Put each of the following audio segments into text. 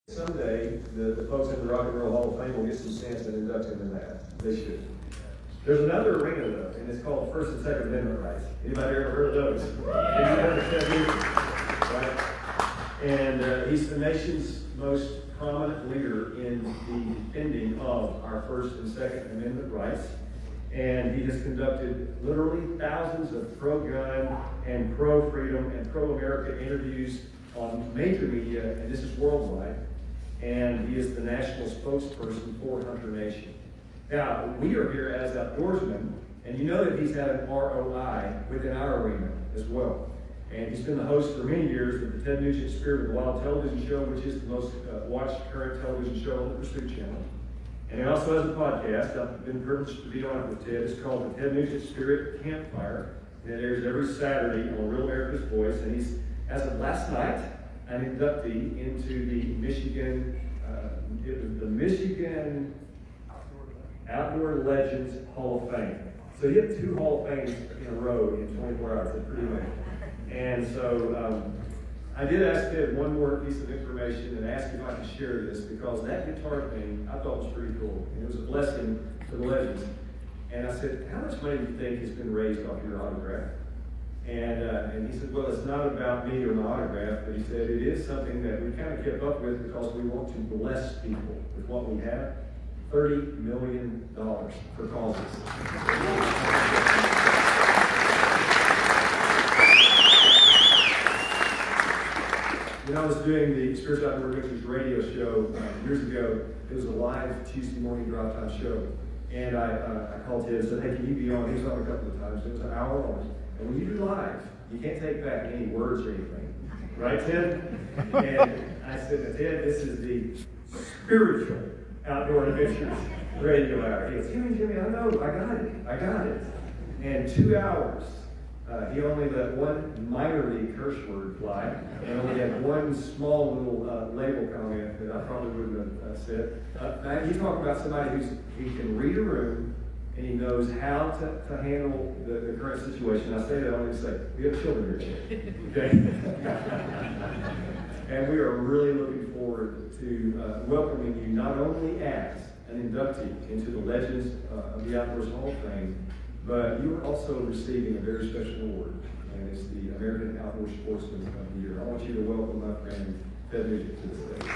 Someday, the folks in the Rock and Roll Hall of Fame will get some sense and induct him in that. They should. There's another arena, though, and it's called First and Second Amendment rights. Anybody ever heard of those? Right? And he's the nation's most prominent leader in the defending of our First and Second Amendment rights. And he has conducted literally thousands of pro-gun and pro-freedom and pro-America interviews on major media, and this is worldwide. And he is the national spokesperson for Hunter Nation. Now, we are here as outdoorsmen, and you know that he's had an ROI within our arena as well. And he's been the host for many years of the Ted Nugent Spirit of the Wild television show, which is the most watched current television show on the Pursuit Channel. And he also has a podcast. I've been privileged to be on it with Ted. It's called the Ted Nugent Spirit Campfire. And it airs every Saturday on Real America's Voice. And he's, as of last night, an inductee into the Michigan Outdoor Legends Hall of Fame. So you have 2 Hall of Fames in a row in 24 hours. That's pretty amazing. And so I did ask Ted one more piece of information and asked if I could share this, because that guitar thing I thought was pretty cool. And it was a blessing to the Legends. And I said, how much money do you think has been raised off your autograph? And he said, well, it's not about me or my autograph, but he said it is something that we kind of kept up with because we want to bless people with what we have. $30 million for causes. When I was doing the Spiritual Outdoor Adventures radio show years ago, it was a live Tuesday morning drive time show. And I called Ted and said, hey, can you be on? He was on a couple of times. It was an hour long. And when you do live, you can't take back any words or anything. Right, Ted? And I said to Ted, this is the Spiritual Outdoor Adventures radio hour. He goes, Jimmy, I know, I got it. And 2 hours, he only let one minor league curse word fly, and only had one small little label comment that I probably wouldn't have said. Now, you talk about somebody he can read a room, and he knows how to handle the current situation. I say that only to say, we have children here, okay? And we are really looking forward to welcoming you not only as an inductee into the Legends of the Outdoors Hall of Fame, but you are also receiving a very special award, and it's the American Outdoor Sportsman of the Year. I want you to welcome my friend Ted Nugent to the stage.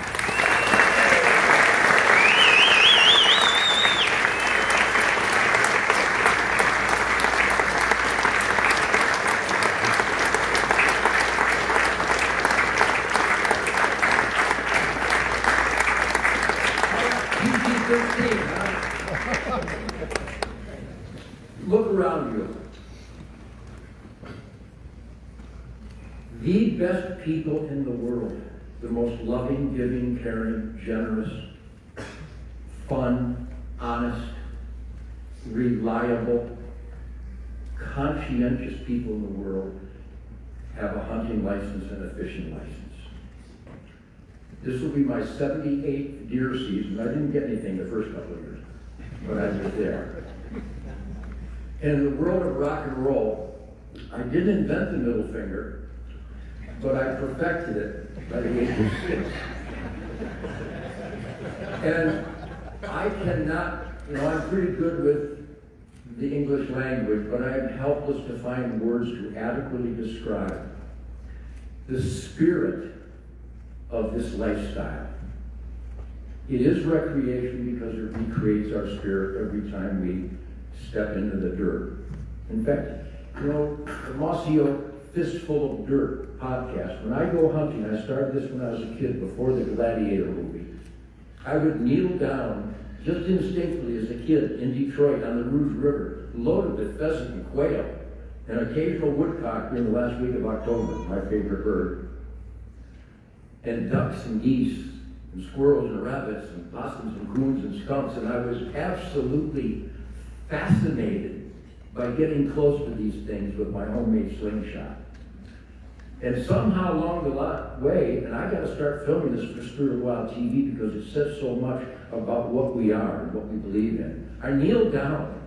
Look around you. The best people in the world, the most loving, giving, caring, generous, fun, honest, reliable, conscientious people in the world have a hunting license and a fishing license. This will be my 78th deer season. I didn't get anything the first couple of years, but I was there. And in the world of rock and roll, I didn't invent the middle finger, but I perfected it by the age of 6. And I cannot, I'm pretty good with the English language, but I'm helpless to find words to adequately describe the spirit of this lifestyle. It is recreation because it recreates our spirit every time we step into the dirt. In fact, the Mossy Oak Fistful of Dirt podcast, when I go hunting, I started this when I was a kid, before the Gladiator movie. I would kneel down just instinctively as a kid in Detroit on the Rouge River, loaded with pheasant and quail, and occasional woodcock during the last week of October, my favorite bird, and ducks and geese, and squirrels and rabbits, and possums and coons and skunks, and I was absolutely fascinated by getting close to these things with my homemade slingshot. And somehow along the way, and I got to start filming this for Spirit of Wild TV because it says so much about what we are and what we believe in. I kneel down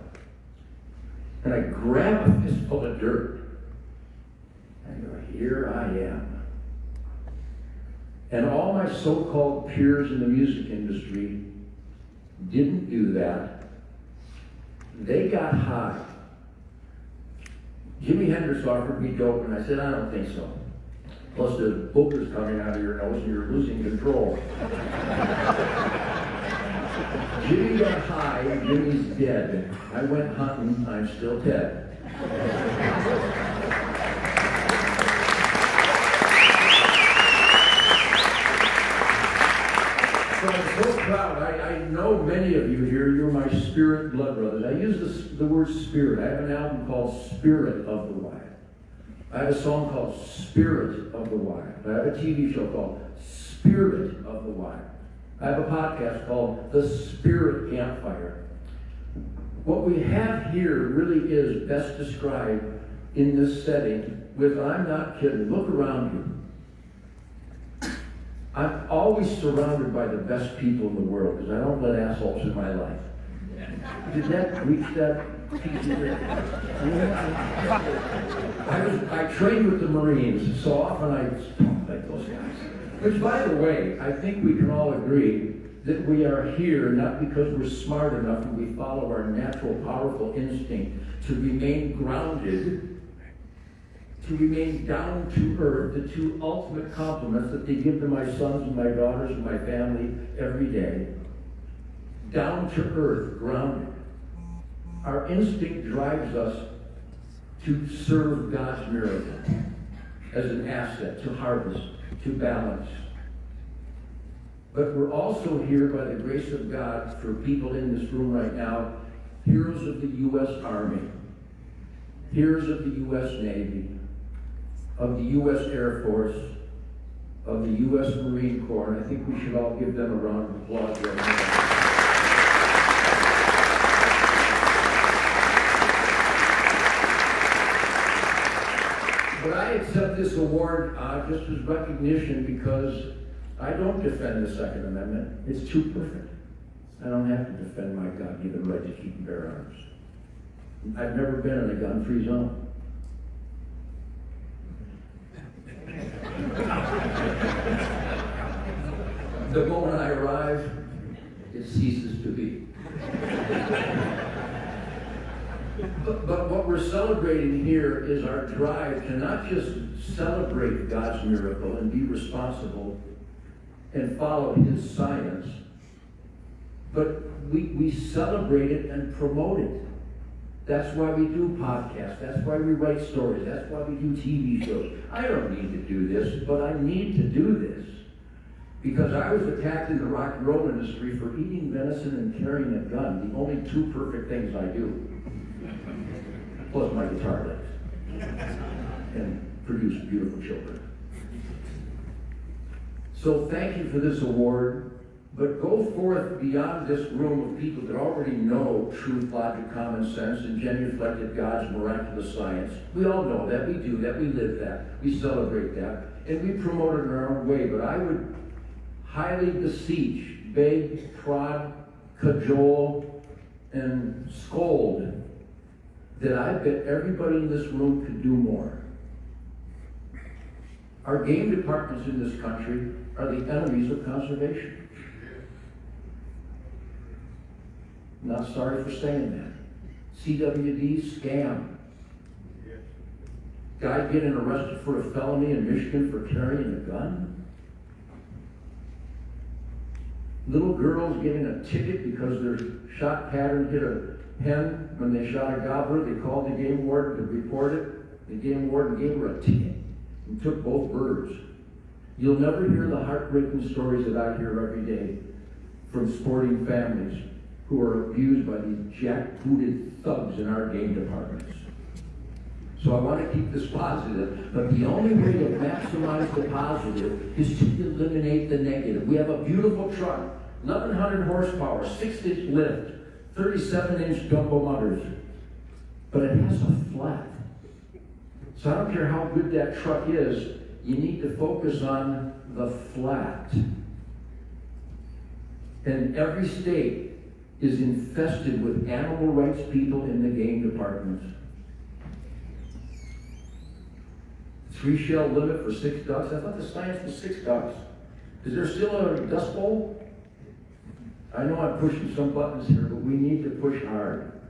and I grab a fistful of dirt. I go, here I am. And all my so-called peers in the music industry didn't do that. They got high. Jimi Hendrix offered me dope, and I said, I don't think so. Plus the booger's coming out of your nose and you're losing control. Jimmy got high, Jimmy's dead. I went hunting, I'm still dead. So I'm so proud. I know many of you here, you're my spirit blood brothers. I use the word spirit. I have an album called Spirit of the Wild. I have a song called Spirit of the Wild. I have a TV show called Spirit of the Wild. I have a podcast called The Spirit Campfire. What we have here really is best described in this setting with, I'm not kidding, look around you. I'm always surrounded by the best people in the world because I don't let assholes in my life. Did that reach that? I trained with the Marines, so often I talk like those guys. Which, by the way, I think we can all agree that we are here not because we're smart enough and we follow our natural, powerful instinct to remain grounded, to remain down to earth, the two ultimate compliments that they give to my sons and my daughters and my family every day. Down to earth, grounded. Our instinct drives us to serve God's miracle as an asset, to harvest, to balance. But we're also here by the grace of God for people in this room right now, heroes of the U.S. Army, heroes of the U.S. Navy, of the U.S. Air Force, of the U.S. Marine Corps, and I think we should all give them a round of applause right now. But I accept this award just as recognition because I don't defend the Second Amendment. It's too perfect. I don't have to defend my God-given right to keep and bear arms. I've never been in a gun-free zone. The moment I arrive, it ceases to be. But what we're celebrating here is our drive to not just celebrate God's miracle and be responsible and follow His science, but we celebrate it and promote it. That's why we do podcasts. That's why we write stories. That's why we do TV shows. I don't need to do this, but I need to do this. Because I was attacked in the rock and roll industry for eating venison and carrying a gun, the only two perfect things I do. Plus my guitar licks. And produce beautiful children. So thank you for this award. But go forth beyond this room of people that already know truth, logic, common sense, and genuflected God's miraculous science. We all know that, we do that, we live that, we celebrate that, and we promote it in our own way. But I would highly beseech, beg, prod, cajole, and scold that I bet everybody in this room could do more. Our game departments in this country are the enemies of conservation. Not sorry for saying that. CWD, scam. Guy getting arrested for a felony in Michigan for carrying a gun. Little girls getting a ticket because their shot pattern hit a hen when they shot a gobbler. They called the game warden to report it. The game warden gave her a ticket and took both birds. You'll never hear the heartbreaking stories that I hear every day from sporting families who are abused by these jackbooted thugs in our game departments. So I want to keep this positive, but the only way to maximize the positive is to eliminate the negative. We have a beautiful truck, 1,100 horsepower, 6-inch lift, 37-inch gumbo mutters, but it has a flat. So I don't care how good that truck is, you need to focus on the flat. And every state is infested with animal rights people in the game departments. 3 shell limit for 6 ducks. I thought the science was 6 ducks. Is there still a Dust Bowl? I know I'm pushing some buttons here, but we need to push hard.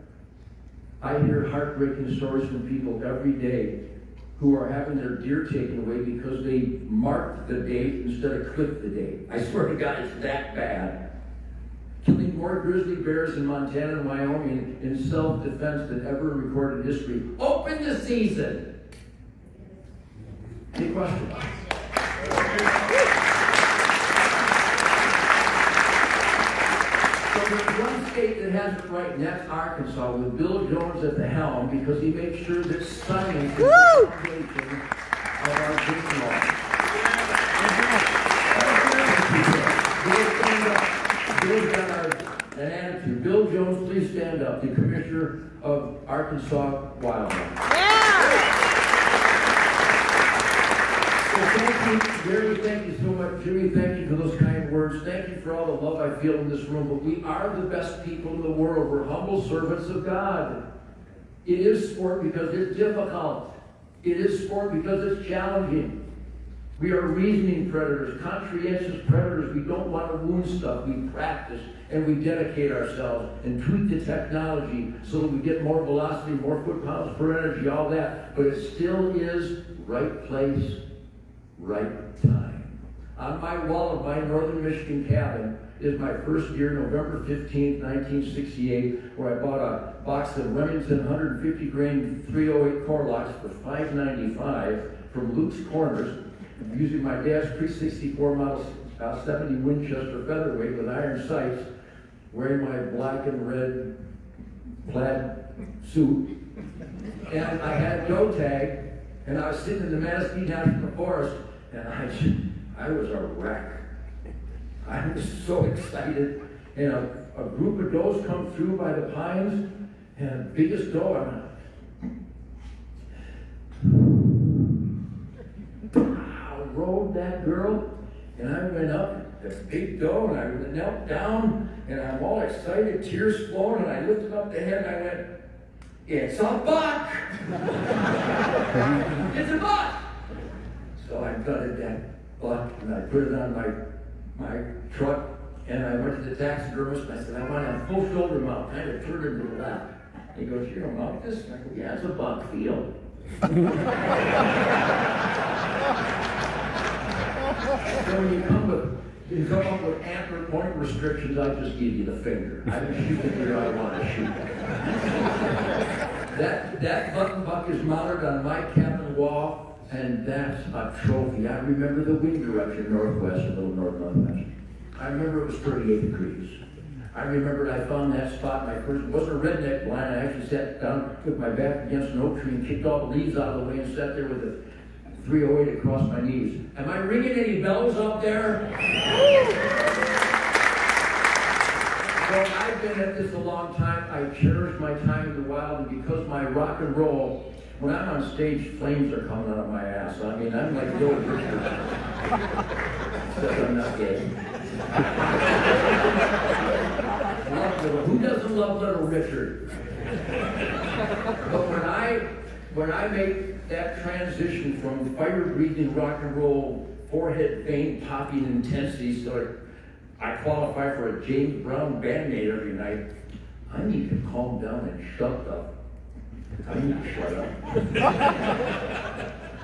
I hear heartbreaking stories from people every day who are having their deer taken away because they marked the date instead of clicked the date. I swear to God, it's that bad. Killing more grizzly bears in Montana and Wyoming in self-defense than ever in recorded history. Open the season. Any questions? So there's one state that has it right, and that's Arkansas, with Bill Jones at the helm, because he makes sure that science is the foundation of our drinking law. Bill's got an attitude. Bill Jones, please stand up, the Commissioner of Arkansas Wildlife. So thank you, Gary, thank you so much. Jimmy, thank you for those kind words. Thank you for all the love I feel in this room. But we are the best people in the world. We're humble servants of God. It is sport because it's difficult. It is sport because it's challenging. We are reasoning predators, conscientious predators. We don't want to wound stuff. We practice and we dedicate ourselves and tweak the technology so that we get more velocity, more foot-pounds per energy, all that. But it still is right place, right time. On my wall of my northern Michigan cabin is my first year, November 15th, 1968, where I bought a box of Remington 150 grain 308 Corlocks for $5.95 from Luke's Corners, using my dad's pre-64 model 70 Winchester featherweight with iron sights, wearing my black and red plaid suit. And I had a doe tag, and I was sitting in the Manistee National Forest, and I was a wreck. I was so excited. And a group of does come through by the pines, and the biggest doe, I rode that girl, and I went up, the big doe, and I knelt down, and I'm all excited, tears flowing, and I lifted up the head, and I went, it's a buck! It's a buck! So I gutted that buck, and I put it on my truck, and I went to the taxidermist, and I said, I want a full shoulder mount, kind of turned it to the left. He goes, you're gonna mount this? And I go, yeah, it's a buck field. So when you come up with antler point restrictions, I just give you the finger. I can shoot it where I want to shoot. That button buck is mounted on my cabin wall, and that's a trophy. I remember the wind direction, northwest, a little northwest. I remember it was 38 degrees. I remembered I found that spot, it wasn't a redneck blind. I actually sat down, put my back against an oak tree, and kicked all the leaves out of the way, and sat there with a 308 across my knees. Am I ringing any bells up there? So I've been at this a long time. I cherish my time in the wild, and because my rock and roll, when I'm on stage, flames are coming out of my ass. I mean, I'm like Bill Richard. Except I'm not gay. Who doesn't love Little Richard? But when I make that transition from fire-breathing rock and roll, forehead vein popping intensity, so I qualify for a James Brown Band-Aid every night, I need to calm down and shut up. I need to shut up.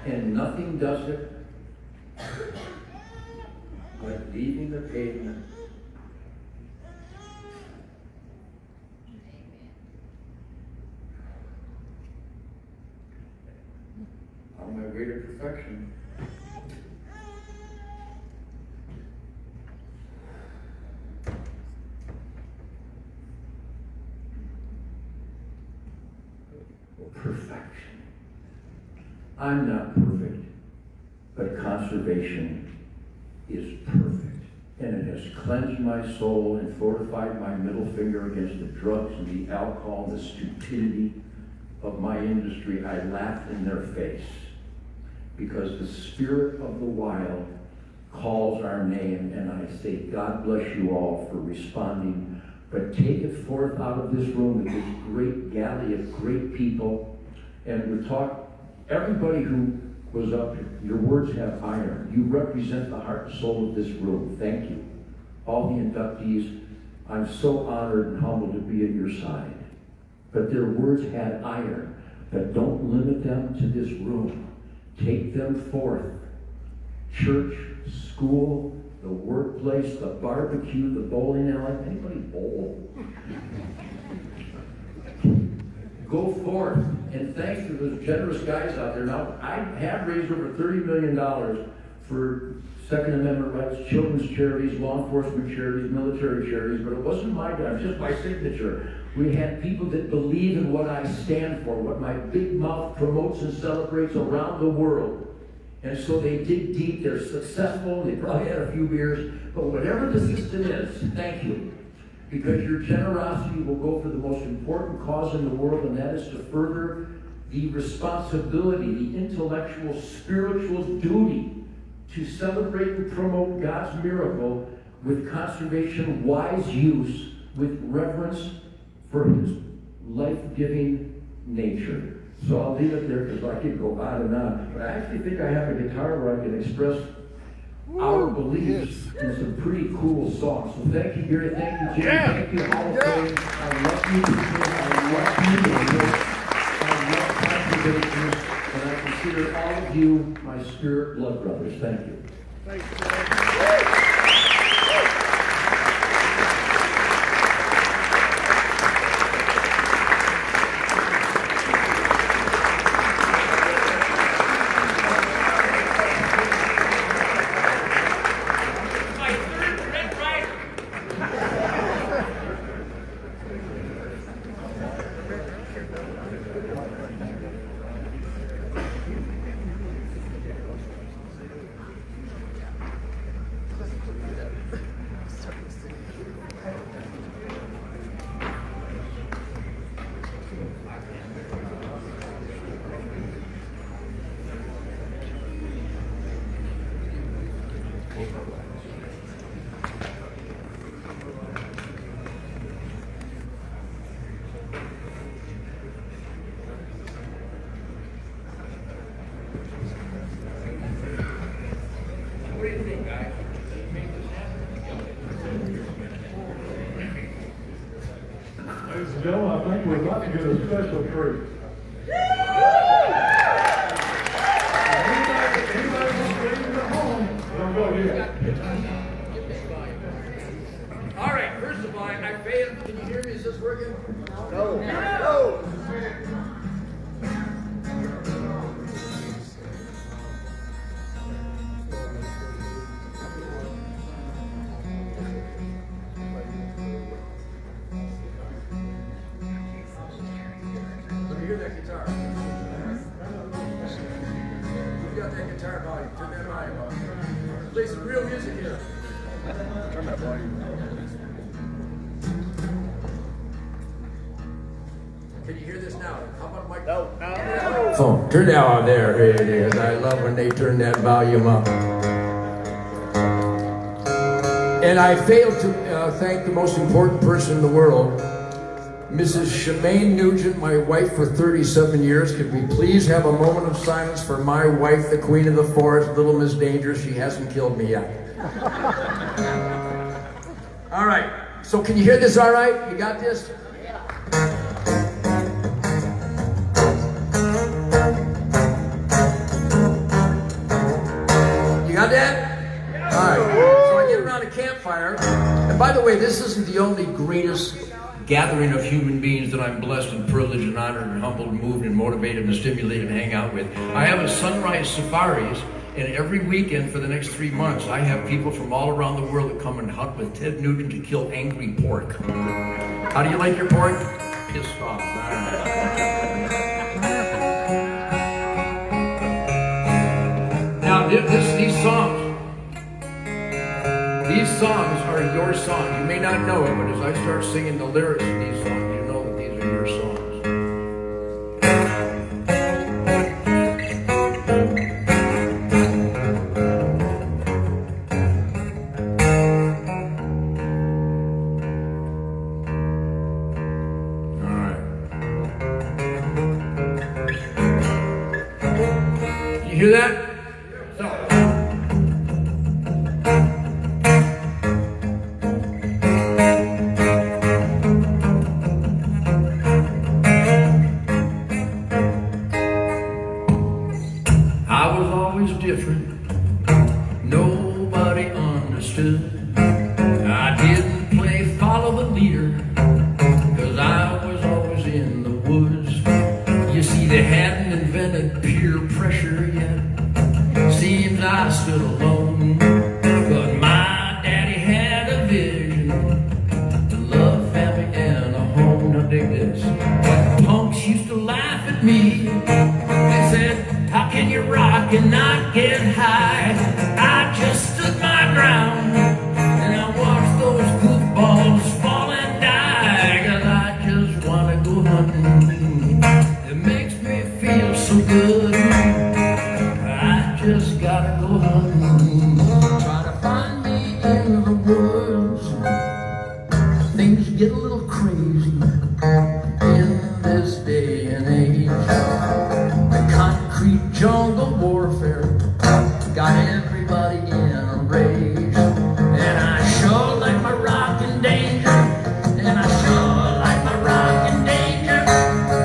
And nothing does it but leaving the pavement. On my way to perfection. Perfection. I'm not perfect, but conservation is perfect. And it has cleansed my soul and fortified my middle finger against the drugs and the alcohol and the stupidity of my industry. I laughed in their face because the spirit of the wild calls our name, and I say, God bless you all for responding. But take it forth out of this room with this great galley of great people, and we talk, everybody who was up here. Your words have iron. You represent the heart and soul of this room. Thank you. All the inductees, I'm so honored and humbled to be at your side. But their words had iron, but don't limit them to this room. Take them forth. Church, school, the workplace, the barbecue, the bowling alley. Anybody bowl? Go forth, and thanks to those generous guys out there. Now, I have raised over $30 million for Second Amendment rights, children's charities, law enforcement charities, military charities, but it wasn't my dime, just my signature. We had people that believe in what I stand for, what my big mouth promotes and celebrates around the world. And so they dig deep, they're successful, they probably had a few beers, but whatever the system is, thank you. Because your generosity will go for the most important cause in the world, and that is to further the responsibility, the intellectual, spiritual duty to celebrate and promote God's miracle with conservation, wise use, with reverence for His life-giving nature. So I'll leave it there because I could go on and on. But I actually think I have a guitar where I can express our beliefs in some pretty cool songs. So thank you, Gary. Thank you, Jimmy. Thank you, Hall of Fame. I love you because I love you. I love conservation. And I consider all of you my spirit blood brothers. Thank you. Thank you. Ladies and gentlemen, I think we're about to get a special treat. Anybody wants to leave at home, don't go yet. All right, first of all, I failed. Can you hear me? Is this working? No. Let me hear that guitar. You got that guitar volume. Turn that volume on. Play some real music here. Turn that volume. Can you hear this now? How about Mike? No. Phone. Turn that on there. Here it is. I love when they turn that volume up. And I failed to thank the most important person in the world, Mrs. Shemaine Nugent, my wife for 37 years. Could we please have a moment of silence for my wife, the queen of the forest, little Miss Danger? She hasn't killed me yet. All right. So can you hear this all right? You got this? You got that? All right. So I get around a campfire. And by the way, this isn't the only greatest gathering of human beings that I'm blessed and privileged and honored and humbled and moved and motivated and stimulated to hang out with. I have a sunrise safaris, and every weekend for the next 3 months, I have people from all around the world that come and hunt with Ted Nugent to kill angry pork. How do you like your pork? Pissed off. Now, these songs are your songs. You may not know it, but as I start singing the lyrics of these songs, you know that these are your songs. hear that? So. I was always different. Nobody understood. I didn't play follow the leader, 'cause I was always in the woods. You see, they hadn't invented peer pressure yet. Seems I stood alone, but my daddy had a vision to love, family, and a home. Now dig this. Punks used to laugh at me. They said, how can you rock and not get high? I just stood my ground, and I watched those goofballs fall and die. 'Cause I just wanna go hunting. It makes me feel so good. I just gotta go hunting. Try to find me in the woods. Things get a little crazy in this day and age. The concrete jungle warfare got everybody in a rage. And I sure like my rockin' danger. And I sure like my rockin' danger.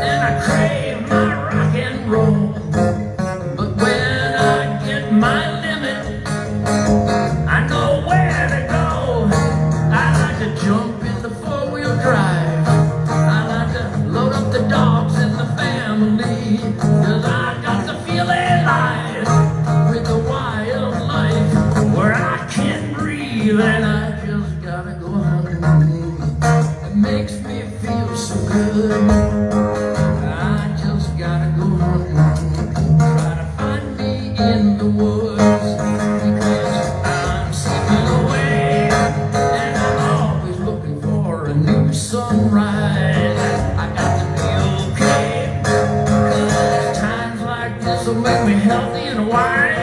And I crave my rock and roll. But when I get my limit, I know where to go. I like to jump in the four-wheel drive. I like to load up the dogs and the family. 'Cause I got to feel alive with the wildlife where I can breathe. And I just gotta go hunting. It makes me feel so good. I just gotta go hunting. Try to find me in the woods, because I'm slipping away. And I'm always looking for a new sunrise. I got to be okay, 'cause times like this will make me healthy and wise.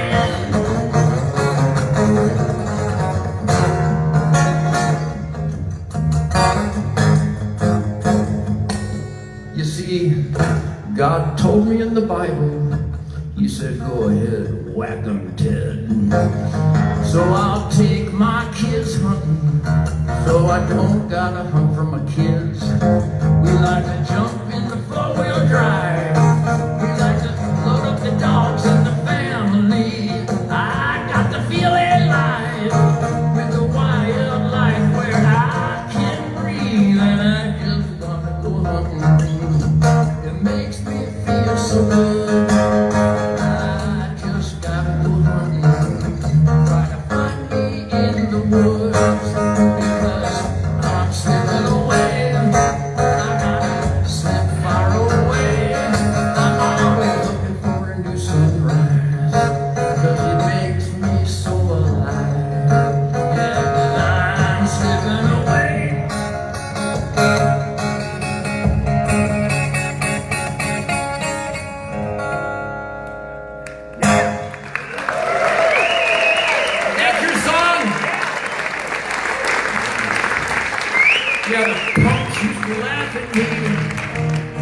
You see, God told me in the Bible, He said, go ahead, whack 'em, Ted. So I'll take my kids hunting, so I don't gotta hunt for my kids. We like to jump in the four-wheel drive. We like to load up the dogs and the family. I got to feel alive with the wildlife where I can breathe. And I just gotta go hunting. It makes me feel so good. I just gotta go hunting. Try to find me in the woods, because I'm slipping away. I gotta slip far away. I'm always looking for a new sunrise, 'cause it makes me so alive. Yeah, 'cause I'm slipping away. That's your song? Yeah, the punks used to laugh at me.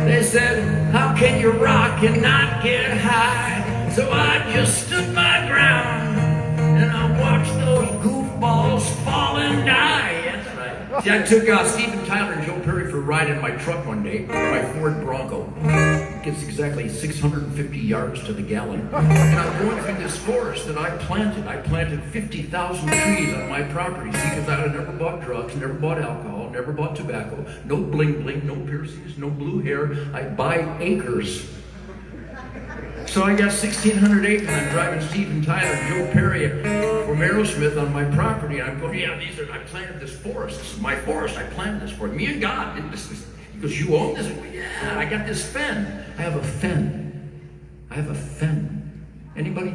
They said, how can you rock and not get high? So I just stood my ground, and I watched those goofballs fall and die. That's right. See, I took Steven Tyler and Joe Perry for a ride in my truck one day, my Ford Bronco. It gets exactly 650 yards to the gallon. And I'm going through this forest that I planted. I planted 50,000 trees on my property, because I had never bought drugs, never bought alcohol, never bought tobacco, no bling bling, no piercings, no blue hair. I buy acres. So I got 1,600 acres, and I'm driving Steven Tyler and Joe Perry from Aerosmith on my property. And I'm going, yeah, I planted this forest. This is my forest. I planted this forest. Me and God did this. He goes, you own this? I go, yeah, I got this fen. I have a fen. I have a fen. Anybody?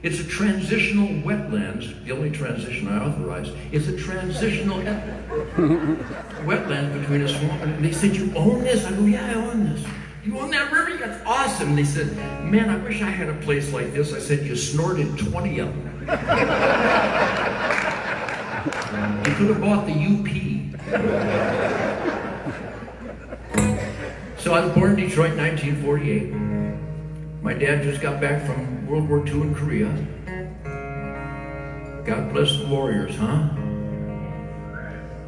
It's a transitional wetlands, the only transition I authorize. It's a transitional wetland between a swamp and... They said, you own this? I go, yeah, I own this. You own that river? That's awesome. They said, man, I wish I had a place like this. I said, you snorted 20 of them. You could have bought the UP. So I was born in Detroit in 1948. My dad just got back from World War II in Korea. God bless the warriors, huh?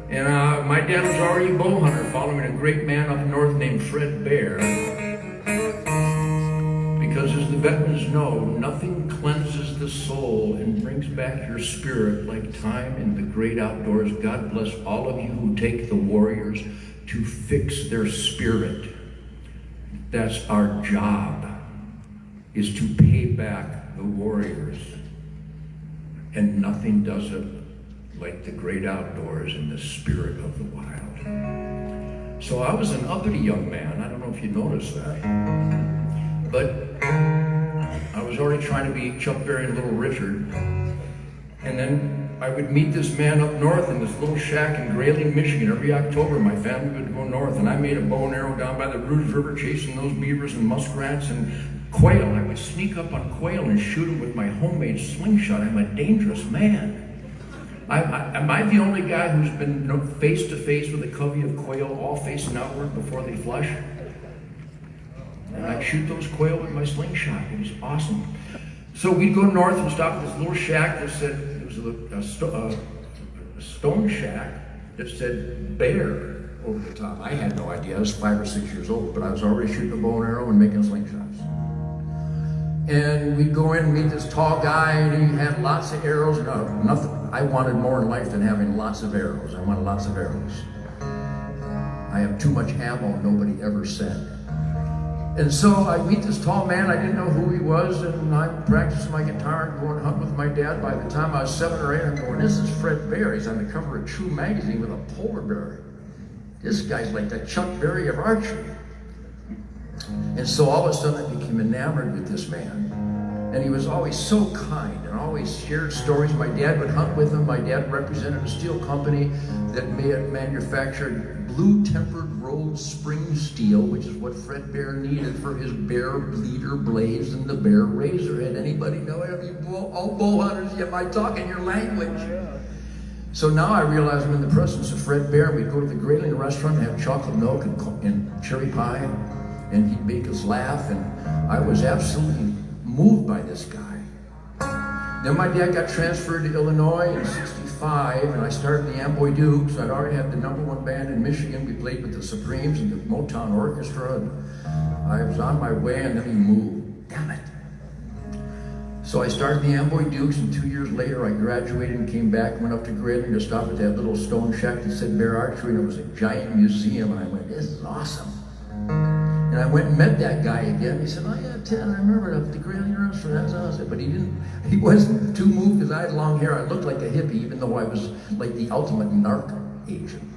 And my dad was already a bow hunter, following a great man up north named Fred Bear. Because as the veterans know, nothing cleanses the soul and brings back your spirit like time in the great outdoors. God bless all of you who take the warriors to fix their spirit. That's our job, is to pay back the warriors. And nothing does it like the great outdoors and the spirit of the wild. So I was an uppity young man. I don't know if you noticed that. But I was already trying to be Chuck Berry and Little Richard. And then I would meet this man up north in this little shack in Grayling, Michigan. Every October, my family would go north, and I made a bow and arrow down by the Rouge River, chasing those beavers and muskrats and quail. I would sneak up on quail and shoot them with my homemade slingshot. I'm a dangerous man. Am I the only guy who's been face to face with a covey of quail, all facing outward before they flush? And I'd shoot those quail with my slingshot. It was awesome. So we'd go north and stop at this little shack that said, it was a stone shack that said Bear over the top. I had no idea. I was 5 or 6 years old, but I was already shooting a bow and arrow and making slingshots. And we'd go in and meet this tall guy, and he had lots of arrows. No, nothing. I wanted more in life than having lots of arrows. I wanted lots of arrows. I have too much ammo, nobody ever said. And so I meet this tall man. I didn't know who he was, and I'm practicing my guitar and going hunt with my dad. By the time I was 7 or 8, I'm going, this is Fred Bear. He's on the cover of True magazine with a polar bear. This guy's like the Chuck Berry of archery. And so all of a sudden I became enamored with this man. And he was always so kind and always shared stories. My dad would hunt with him. My dad represented a steel company that manufactured blue-tempered rolled spring steel, which is what Fred Bear needed for his Bear bleeder blades and the Bear razor head. Anybody know it? All bow hunters, am I talking your language? So now I realize I'm in the presence of Fred Bear. We'd go to the Grayling restaurant and have chocolate milk and cherry pie, and he'd make us laugh, and I was absolutely moved by this guy. Then my dad got transferred to Illinois in '65, and I started the Amboy Dukes. I'd already had the #1 band in Michigan. We played with the Supremes and the Motown Orchestra, and I was on my way, and then he moved. Damn it. So I started the Amboy Dukes, and 2 years later I graduated and came back, went up to Grayling to stop at that little stone shack that said Bear Archery, and it was a giant museum, and I went, this is awesome. And I went and met that guy again. He said, oh yeah, Ted, I remember it up at the Grayling restaurant. That's awesome. But he wasn't too moved because I had long hair. I looked like a hippie, even though I was like the ultimate narc agent.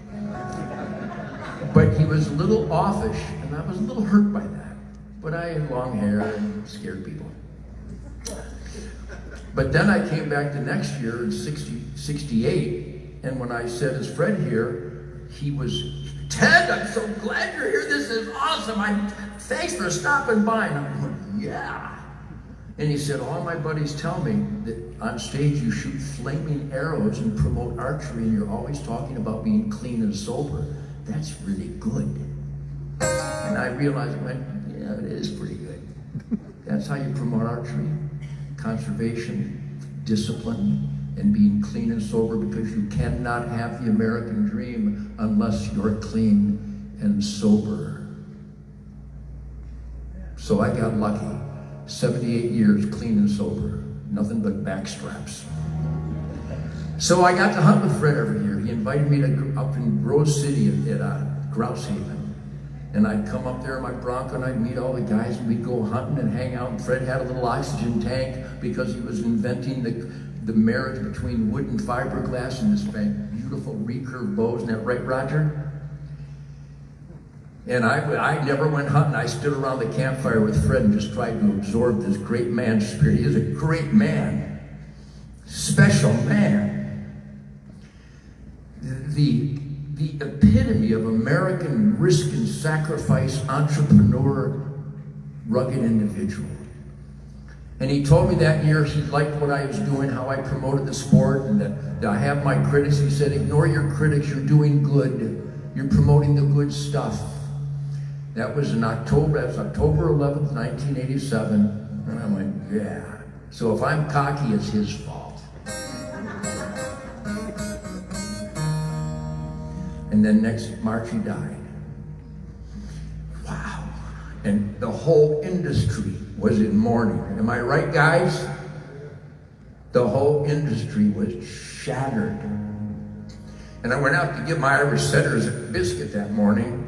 But he was a little offish, and I was a little hurt by that. But I had long hair and scared people. But then I came back the next year in '68, and when I said, is Fred here? He was, Ted, I'm so glad you're here. This is awesome. Thanks for stopping by. And I'm going, yeah. And he said, all my buddies tell me that on stage you shoot flaming arrows and promote archery, and you're always talking about being clean and sober. That's really good. And I realized, yeah, it is pretty good. That's how you promote archery. Conservation, discipline, and being clean and sober, because you cannot have the American dream unless you're clean and sober. So I got lucky. 78 years clean and sober. Nothing but back straps. So I got to hunt with Fred every year. He invited me to up in Rose City at Grouse Haven. And I'd come up there in my Bronco and I'd meet all the guys, and we'd go hunting and hang out. And Fred had a little oxygen tank because he was inventing the marriage between wood and fiberglass and this beautiful recurve bows. Isn't that right, Roger? And I never went hunting. I stood around the campfire with Fred and just tried to absorb this great man's spirit. He is a great man, special man. The epitome of American risk and sacrifice entrepreneur, rugged individual. And he told me that year he liked what I was doing, how I promoted the sport, and that I have my critics. He said, ignore your critics, you're doing good. You're promoting the good stuff. That was October 11th, 1987. And I went, yeah. So if I'm cocky, it's his fault. And then next March he died. Wow. And the whole industry was in mourning. Am I right, guys? The whole industry was shattered. And I went out to give my Irish setters a biscuit that morning.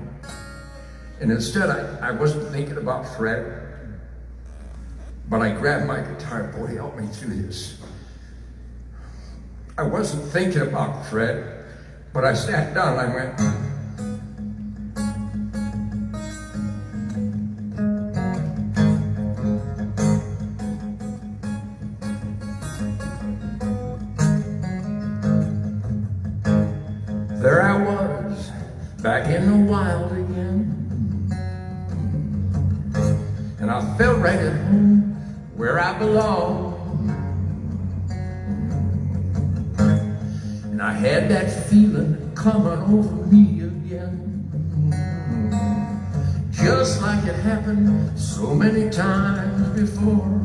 And instead, I wasn't thinking about Fred, but I grabbed my guitar. Boy, help me through this. I wasn't thinking about Fred, but I sat down and I went, there I was, back in the wild again. And I felt right at home, where I belong. And I had that feeling coming over me again, just like it happened so many times before.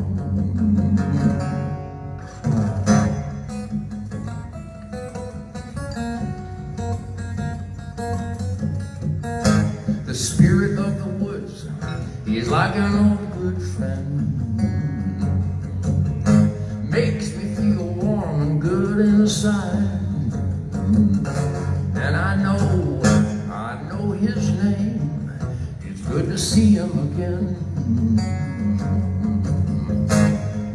The spirit of the woods, he's like an old good friend. Makes me feel warm and good inside. And I know his name. It's good to see him again.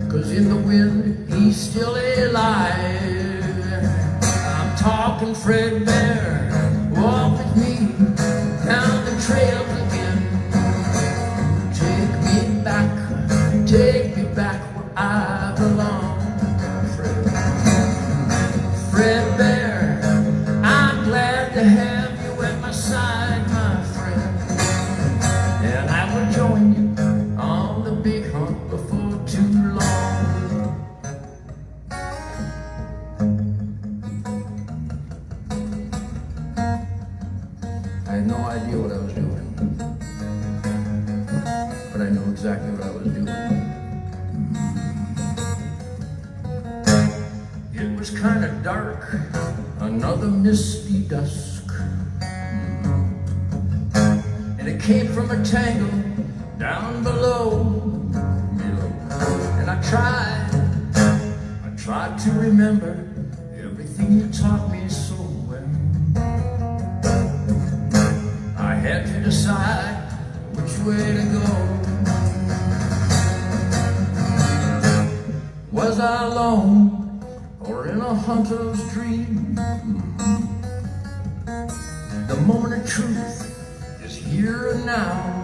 'Cause in the wind, he's still alive. I'm talking Fred Bear. Walk with me down the trail again. Take me back where I belong. Fred Bear, I'm glad to have you at my side, my friend. And I will join you on the big hunt before too long. I had no idea what I was doing, but I know exactly what I was doing. It was kind of dark, another misty dusk, and it came from a tangle down below. And I tried to remember everything you taught me so well. I had to decide which way to go. Was I alone or in a hunter's dream? The moment of truth is here and now.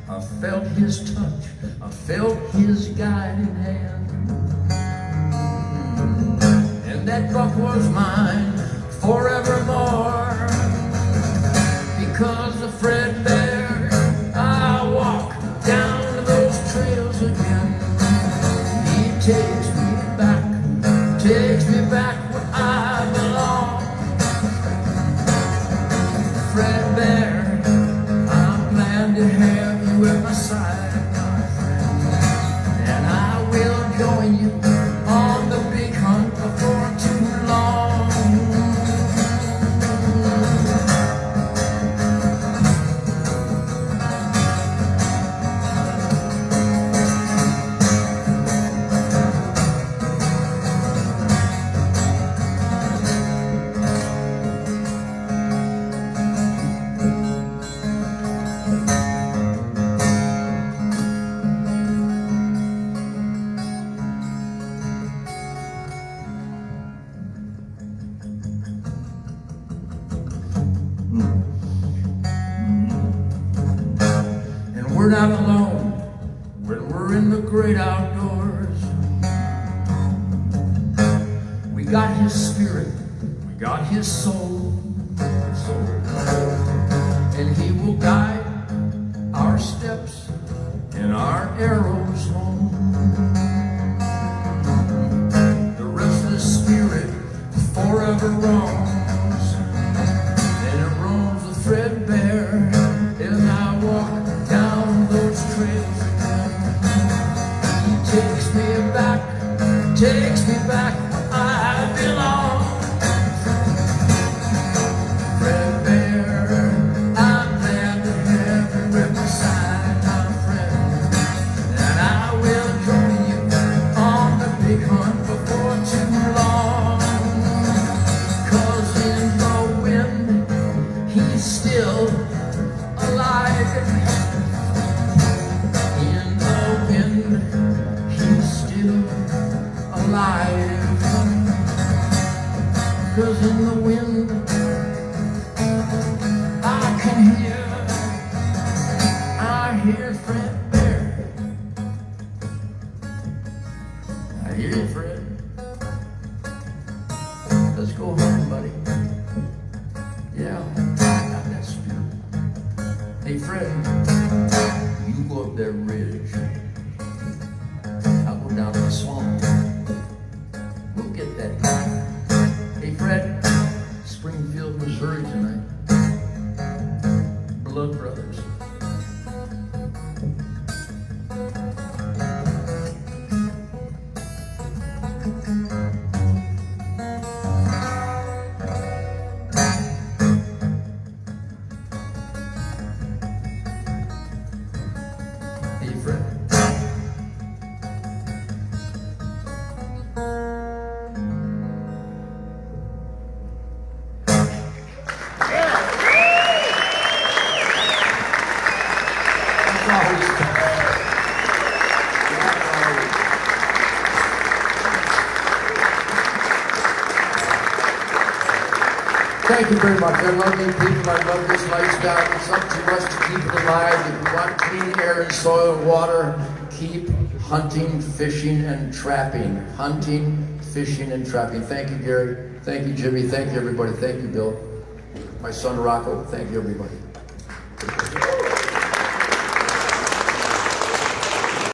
I felt his touch, I felt his guiding hand, and that buck was mine forevermore. Because of Fred Bear, I walk down those trails again. He takes me back where I belong. Fred Bear, I'm glad to have you at my side, my friend. And I will join you on the big hunt before too long. And we're not alone when we're in the great outdoors. We got his spirit, we got his soul, and he will guide our steps and our arrows home. The restless spirit forever roams, and it roams 'cause in the wind I can hear Fred Bear. I hear you, Fred. Let's go home, buddy. Yeah, I got that spirit. Hey, Fred, you go up that ridge. I'll go down to the swamp. We'll get that. Hey, Fred, Springfield, Missouri tonight. Blood brothers. Hey, Fred. Thank you very much. I love you people. I love this lifestyle. It's up to us to keep it alive. If you want clean air and soil and water, keep hunting, fishing, and trapping. Hunting, fishing, and trapping. Thank you, Gary. Thank you, Jimmy. Thank you, everybody. Thank you, Bill. My son, Rocco. Thank you, everybody.